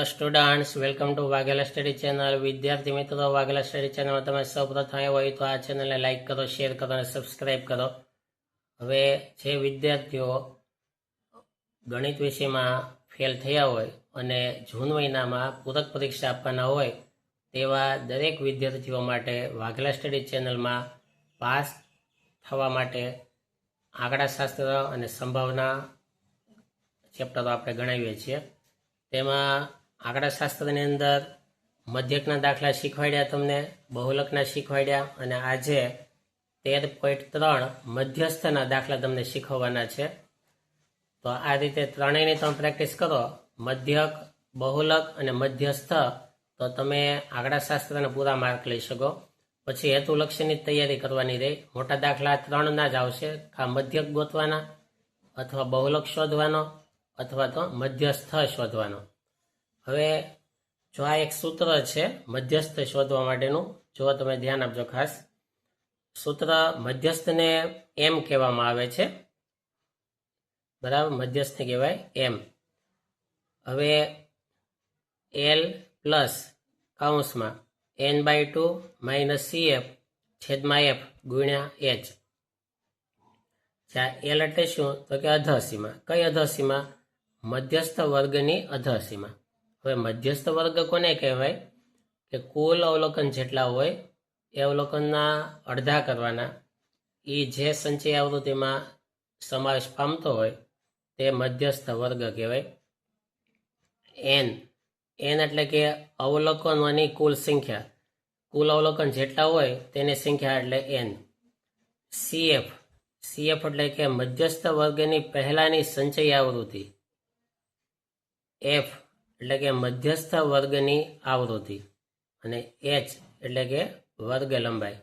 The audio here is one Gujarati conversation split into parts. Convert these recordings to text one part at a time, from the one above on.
Students, welcome to Vaghela study channel. વિદ્યાર્થી મિત્રો, વાઘેલા સ્ટડી ચેનલમાં તમે સૌપ્રથમ આવ્યા હોય તો આ ચેનલને લાઇક કરો, શેર કરો અને સબસ્ક્રાઇબ કરો. હવે જે વિદ્યાર્થીઓ ગણિત વિષયમાં ફેલ થયા હોય અને જૂન મહિનામાં પૂરક પરીક્ષા આપવાના હોય તેવા દરેક વિદ્યાર્થીઓ માટે વાઘેલા સ્ટડી ચેનલમાં પાસ થવા માટે આંકડાશાસ્ત્ર અને સંભાવના ચેપ્ટરો આપણે ગણાવીએ છીએ. તેમાં આંકડાશાસ્ત્રની અંદર મધ્યકના દાખલા શીખવાડ્યા, તમને બહુલકના શીખવાડ્યા, અને આજે 13.3 મધ્યસ્થના દાખલા તમને શીખવવાના છે. તો આ રીતે ત્રણેયની તમે પ્રેક્ટિસ કરો, મધ્યક, બહુલક અને મધ્યસ્થ, તો તમે આંકડાશાસ્ત્રના પૂરા માર્ક લઈ શકો. પછી હેતુલક્ષીની તૈયારી કરવાની રહી. મોટા દાખલા 3 જ આવશે, આ મધ્યક ગોતવાના અથવા બહુલક શોધવાનો અથવા તો મધ્યસ્થ શોધવાનો. હવે જો આ એક સૂત્ર છે મધ્યસ્થ શોધવા માટેનું, જો તમે ધ્યાન આપજો ખાસ. સૂત્ર મધ્યસ્થને એમ કહેવામાં આવે છે, બરાબર, મધ્યસ્થ કહેવાય એમ. હવે એલ પ્લસ કૌંસમાં n/2 - CF છેદમાં F ગુણ્યા H. એલ એટલે શું? તો કે અધઃસીમા. કઈ અધઃસીમા? મધ્યસ્થ વર્ગની અધઃસીમા. હવે મધ્યસ્થ વર્ગ કોને કહેવાય? કે કુલ અવલોકન જેટલા હોય એ અવલોકનના અડધા કરવાના, એ જે સંચય આવૃત્તિમાં સમાવેશ પામતો હોય તે મધ્યસ્થ વર્ગ કહેવાય. એન એટલે કે અવલોકનોની કુલ સંખ્યા, કુલ અવલોકન જેટલા હોય તેની સંખ્યા એટલે એન. CF એટલે કે મધ્યસ્થ વર્ગની પહેલાની સંચય આવૃત્તિ. F એટલે કે મધ્યસ્થ વર્ગની આવૃત્તિ. અને H એટલે કે વર્ગ લંબાઈ.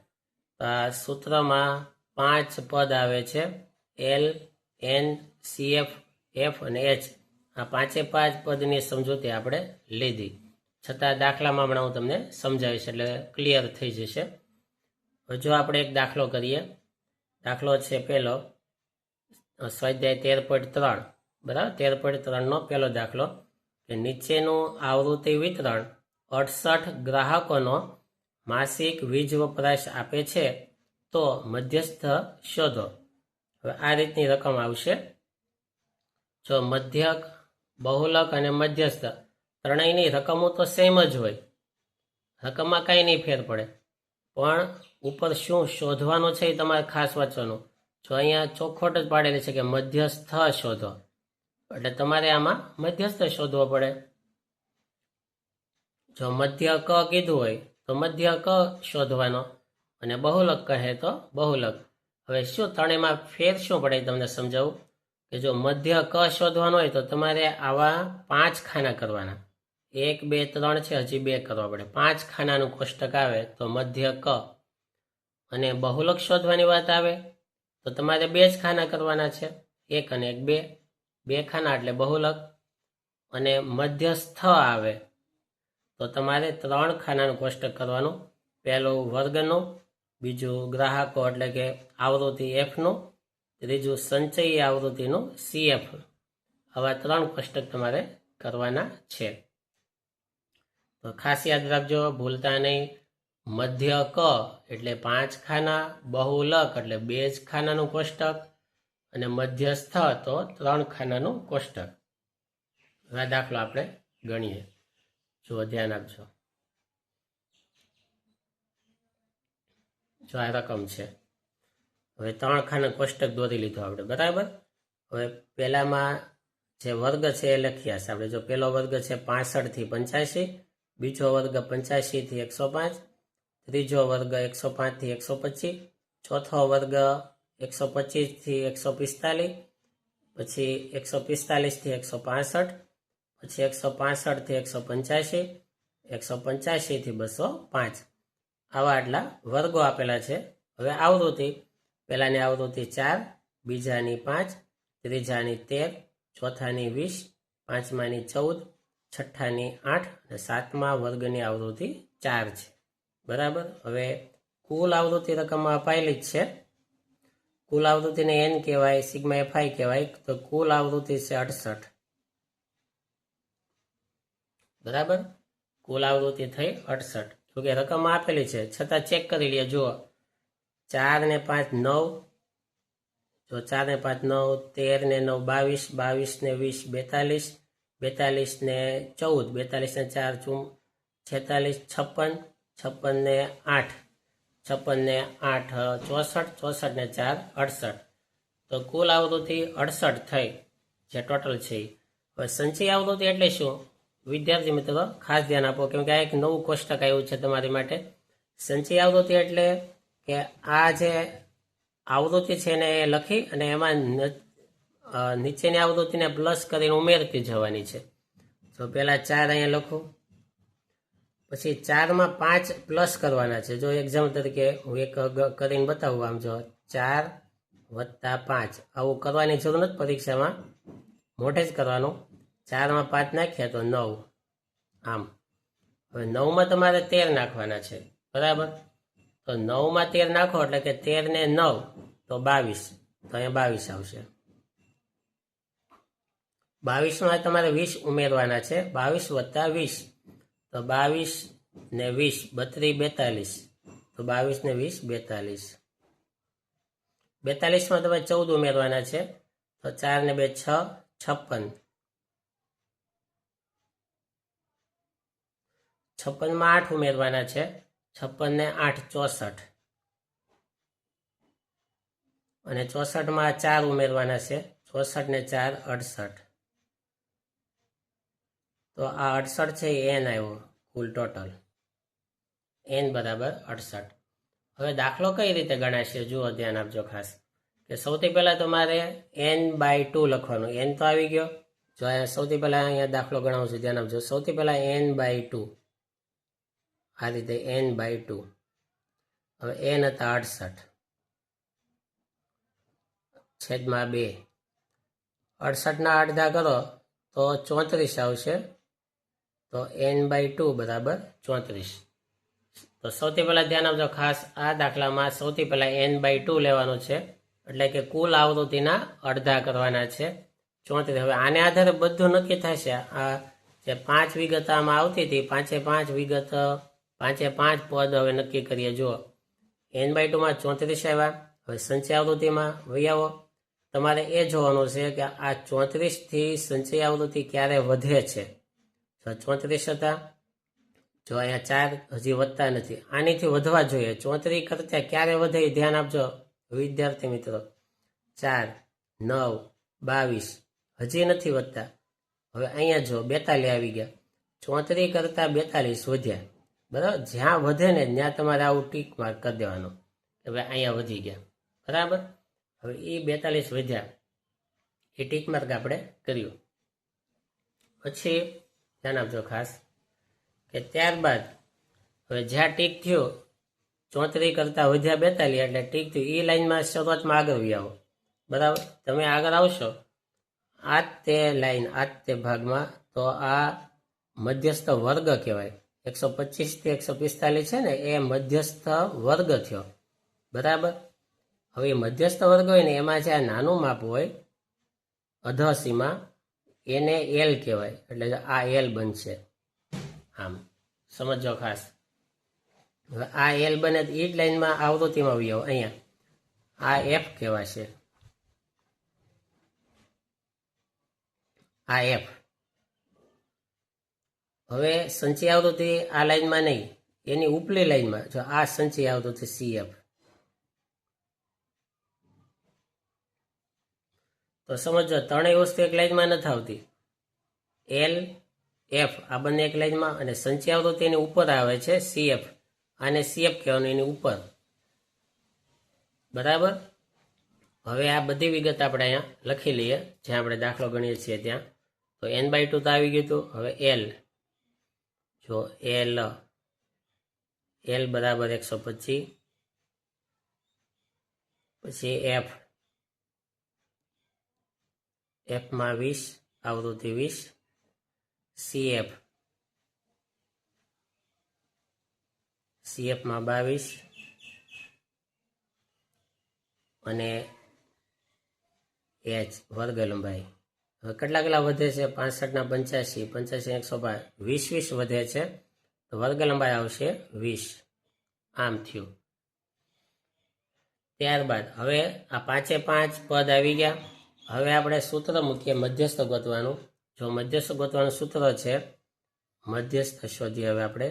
આ સૂત્રમાં 5 પદ આવે છે, L, N, CF, F અને H. આ 5 પદની સમજૂતી આપણે લીધી. છતાં દાખલામાં હમણાં હું તમને સમજાવીશ એટલે ક્લિયર થઈ જશે. જો આપણે એક દાખલો કરીએ. દાખલો છે પહેલો, સ્વાધ્યાય 13.3, બરાબર. 13.3 પહેલો દાખલો કે નીચેનું આવૃત્તિ વિતરણ 68 ગ્રાહકોનો માસિક વીજ વપરાશ આપે છે, તો મધ્યસ્થ શોધો. હવે આ રીતની રકમ આવશે. જો મધ્યક, બહુલક અને મધ્યસ્થ ત્રણેયની રકમો તો સેમ જ હોય, રકમમાં કાંઈ નહીં ફેર પડે, પણ ઉપર શું શોધવાનું છે એ તમારે ખાસ વાંચવાનું. જો અહીંયા ચોખવટ જ પાડેલી છે કે મધ્યસ્થ શોધો, એટલે તમારે આમાં મધ્યસ્થ શોધવો પડે. જો મધ્ય ક કીધું હોય તો મધ્ય ક શોધવાનો, અને બહુલક કહે તો બહુલક. હવે શું ત્રણેયમાં ફેર શું પડે તમને સમજાવું. કે જો મધ્ય ક શોધવાનો હોય તો તમારે આવા 5 ખાના કરવાના. 1, 2, 3 છે, હજી 2 કરવા પડે. 5 ખાનાનું કોષ્ટક આવે તો મધ્ય ક. અને બહુલક શોધવાની વાત આવે તો તમારે 2 જ ખાના કરવાના છે, 1 અને 1, 2 ખાના એટલે બહુલક. અને મધ્યસ્થ આવે તો તમારે 3 ખાનાનું કોષ્ટક કરવાનું. પહેલું વર્ગનું, બીજું ગ્રાહકો એટલે કે આવૃત્તિ Fનું, ત્રીજું સંચયી આવૃત્તિનું CF. આવા 3 કોષ્ટક તમારે કરવાના છે. તો ખાસ યાદ રાખજો, ભૂલતા નહીં. મધ્ય ક એટલે 5 ખાના, બહુલક એટલે 2 જ ખાનાનું કોષ્ટક, અને મધ્યસ્થ તો 3 ખાનાનું કોષ્ટક. આ દાખલો આપણે ગણીએ. જો ધ્યાન આપજો. જો આ રકમ છે. હવે 3 ખાના કોષ્ટક દોરી લીધો આપણે, બરાબર. હવે પહેલામાં જે વર્ગ છે એ લખ્યા છે આપણે. જો પહેલો વર્ગ છે 65 થી 85, બીજો વર્ગ 85 થી 105, ત્રીજો વર્ગ 105 થી 125, ચોથો વર્ગ 125 થી 145, પછી 145 થી 165, પછી 165 થી 185, 185 થી 205. આવા આટલા વર્ગો આપેલા છે. હવે આવૃત્તિ, પહેલાની આવૃત્તિ 4, બીજાની 5, ત્રીજાની 13, ચોથાની 20, પાંચમાની 14, છઠ્ઠાની 8 અને સાતમા વર્ગની આવૃત્તિ 4 છે, બરાબર. હવે કુલ આવૃત્તિ રકમમાં અપાયેલી જ છે. કુલ આવૃત્તિને n કહેવાય, સિગ્મા fi કહેવાય. તો કુલ આવૃત્તિ છે 68. બરાબર. કુલ આવૃત્તિ થઈ 68. જોકે રકમ આપેલી છે છતાં ચેક કરી લઈએ. જુઓ 4 ને 5 9, જો 4 ને 5 9, 13 ને 9 22, 22 ને 20 42, 42 ને 14, 42 ને 4 46, 56 ને 8, 56 ને 8 64, 64 ને 4 68. તો કુલ આવૃત્તિ 68 થઈ, જે ટોટલ છે. હવે સંચયી આવૃત્તિ એટલે શું? વિદ્યાર્થી મિત્રો ખાસ ધ્યાન આપો, કેમ કે આ એક નવું કોષ્ટક આવ્યું છે તમારી માટે. સંચયી આવૃત્તિ એટલે કે આ જે આવૃત્તિ છે એને લખી અને એમાં નીચેની આવૃત્તિને પ્લસ કરીને ઉમેરતી જવાની છે. તો પહેલા 4 અહીંયા લખું, પછી 4માં 5 પ્લસ કરવાના છે. જો એક્ઝામ્પલ તરીકે હું એક કરીને બતાવું. આમ જો 4 + 5 આવું કરવાની જરૂર નથી પરીક્ષામાં, મોઢે જ કરવાનું. 4માં 5 નાખ્યા તો 9. આમ હવે 9માં તમારે 13 નાખવાના છે. બરાબર. તો 9માં 13 નાખો એટલે કે 13 ને 9 તો 22. તો અહીંયા 22 આવશે. 22માં તમારે 20 ઉમેરવાના છે. 22 + 20 તો 22 ને 20 32 42. તો 22 ને 20 42. 42માં તમે 14 ઉમેરવાના છે. તો 4 ને 2 6 56. 56માં 8 ઉમેરવાના છે. 56 ને 8 64. અને 64માં 4 ઉમેરવાના છે. 64 ને 4 68. તો આ 68 છે એ n આવ્યો કુલ ટોટલ. n બરાબર 68. હવે દાખલો કઈ રીતે ગણાશે જુઓ, ધ્યાન આપજો ખાસ. કે સૌથી પહેલા તમારે n/2 લખવાનું. n તો આવી ગયો. જો અહીંયા સૌથી પહેલા અહીંયા દાખલો ગણાવું છું, ધ્યાન આપજો. સૌથી પહેલા n/2, આ રીતે n/2. હવે n હતા 68 છેદમાં 2. 68ના અડધા કરો તો 34 આવશે. તો n/2 બરાબર 34. તો સૌથી પહેલા ધ્યાન આપજો ખાસ, આ દાખલામાં સૌથી પહેલા n/2 લેવાનું છે, એટલે કે કુલ આવૃત્તિના અડધા કરવાના છે 34. હવે આને આધારે બધું નક્કી થશે. આ જે 5 વિગત આમાં આવતી હતી, 5 વિગત 5 પદ હવે નક્કી કરીએ. જુઓ n/2માં 34 આવ્યા. હવે સંચય આવૃત્તિમાં વહી આવો. તમારે એ જોવાનું છે કે આ 34 થી સંચય આવૃત્તિ ક્યારે વધે છે. 34 હતા, જો અહીંયા 4 હજી વધતા નથી, આનીથી વધવા જોઈએ. 34 કરતા ક્યારે વધે એ ધ્યાન આપજો વિદ્યાર્થી મિત્રો. 4 9 22 હજી નથી વધતા. હવે અહીંયા જો 42 આવી ગયા. 34 કરતા 42 વધ્યા. બરાબર. જ્યાં વધે ને ત્યાં તમારે આવું ટીક માર્ક કરી દેવાનું. હવે અહીંયા વધી ગયા. બરાબર. હવે એ 42 વધ્યા, એ ટીક માર્ક આપણે કર્યું. પછી ધ્યાન આપજો ખાસ કે ત્યારબાદ હવે જ્યાં ટીક થયો 34 કરતા વધ્યા 42 એટલે ટીક થયું. એ લાઈનમાં શરૂઆતમાં આગળ વી આવો. બરાબર. તમે આગળ આવશો આ તે લાઈન, આ તે ભાગમાં, તો આ મધ્યસ્થ વર્ગ કહેવાય. 125 થી 145 છે ને, એ મધ્યસ્થ વર્ગ થયો. બરાબર. હવે મધ્યસ્થ વર્ગ હોય ને, એમાં જે આ નાનું માપ હોય અધસીમાં, એને એલ કહેવાય. એટલે આ એલ બનશે. આમ સમજો ખાસ. હવે આ એલ બને એ જ લાઈનમાં આવૃત્તિમાં આવી આવો. અહીંયા આ એફ કહેવાશે. આ એફ. હવે સંચય આવૃત્તિ આ લાઈનમાં નહીં, એની ઉપલી લાઈનમાં. જો આ સંચય આવૃત્તિ CF. તો સમજો ત્રણેય વસ્તુ એક લાઈનમાં નથી આવતી. એલ એફ આ બંને એક લાઈનમાં, અને સંચય આવૃત્તિ એની ઉપર આવે છે CF. આને CF કહેવાનું, એની ઉપર. બરાબર. હવે આ બધી વિગત આપણે અહીંયા લખી લઈએ, જ્યાં આપણે દાખલો ગણીએ છીએ ત્યાં. તો n/2 તો આવી ગયું હતું. હવે એલ, જો એલ બરાબર 125. પછી એફ, એફમાં 20, આવૃત્તિ 20. CFમાં 22 અને H વર્ગ લંબાઈ હવે કેટલા વધે છે? 65 ના 85, 85 105, 20 વધે છે, તો વર્ગ લંબાઈ આવશે 20. આમ થયું. ત્યારબાદ હવે આ 5 પદ આવી ગયા. હવે આપણે સૂત્ર મૂકીએ મધ્યસ્થ ગોતવાનું. જો મધ્યસ્થ ગોતવાનું સૂત્ર છે, મધ્યસ્થ શોધીએ. હવે આપણે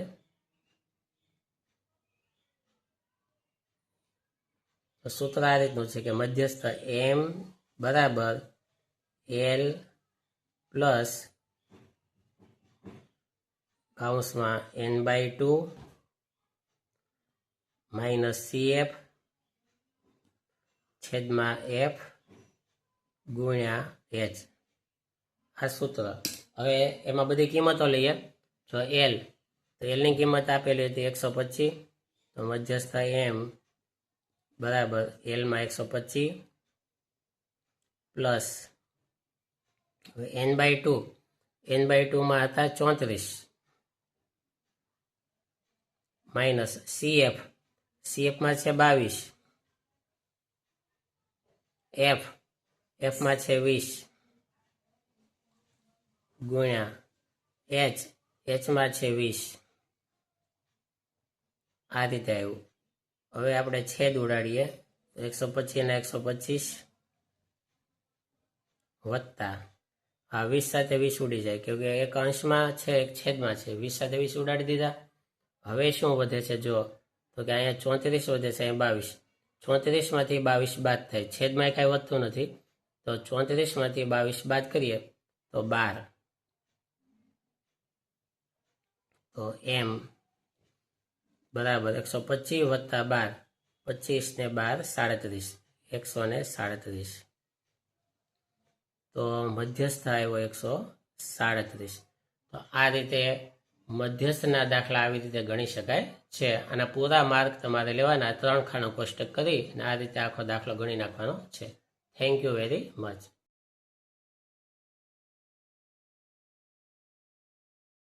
સૂત્ર આ રીતનું છે કે મધ્યસ્થ m બરાબર l પ્લસ કૌંસમાં n/2 માઇનસ cf છેદમાં f ગુણ્યા h. આ સૂત્ર. હવે એમાં બધી કિંમતો લઈએ. જો l, તો l ની કિંમત આપેલી હતી 125, તો મધ્યસ્થ m બરાબર l માં 125 પ્લસ n/2 માં હતા 34 માઇનસ cf માં છે 22, f માં છે 20 ગુણ્યા h માં છે 20. આ રીતે આવ્યું. હવે આપણે છેદ ઉડાડીએ. 125 ને 125 વત્તા આ 20 સાથે 20 ઉડી જાય, કેમકે એક અંશમાં છે એક છેદમાં છે. 20 સાથે 20 ઉડાડી દીધા. હવે શું વધે છે? જો તો કે અહીંયા 34 વધે છે, અહીંયા 22. 34 માંથી 22 બાદ થાય, છેદમાં કાંઈ વધતું નથી, તો 34 માંથી 22 બાદ કરીએ તો 12. તો m બરાબર 125 વત્તા 12, 25 ને 12 37, 137. તો મધ્યસ્થ આવ્યો 137. તો આ રીતે મધ્યસ્થના દાખલા આવી રીતે ગણી શકાય છે. અને પૂરા માર્ક તમારે લેવાના 3 ખાનું કોષ્ટક કરી અને આ રીતે આખો દાખલો ગણી નાખવાનો છે. Thank you very much.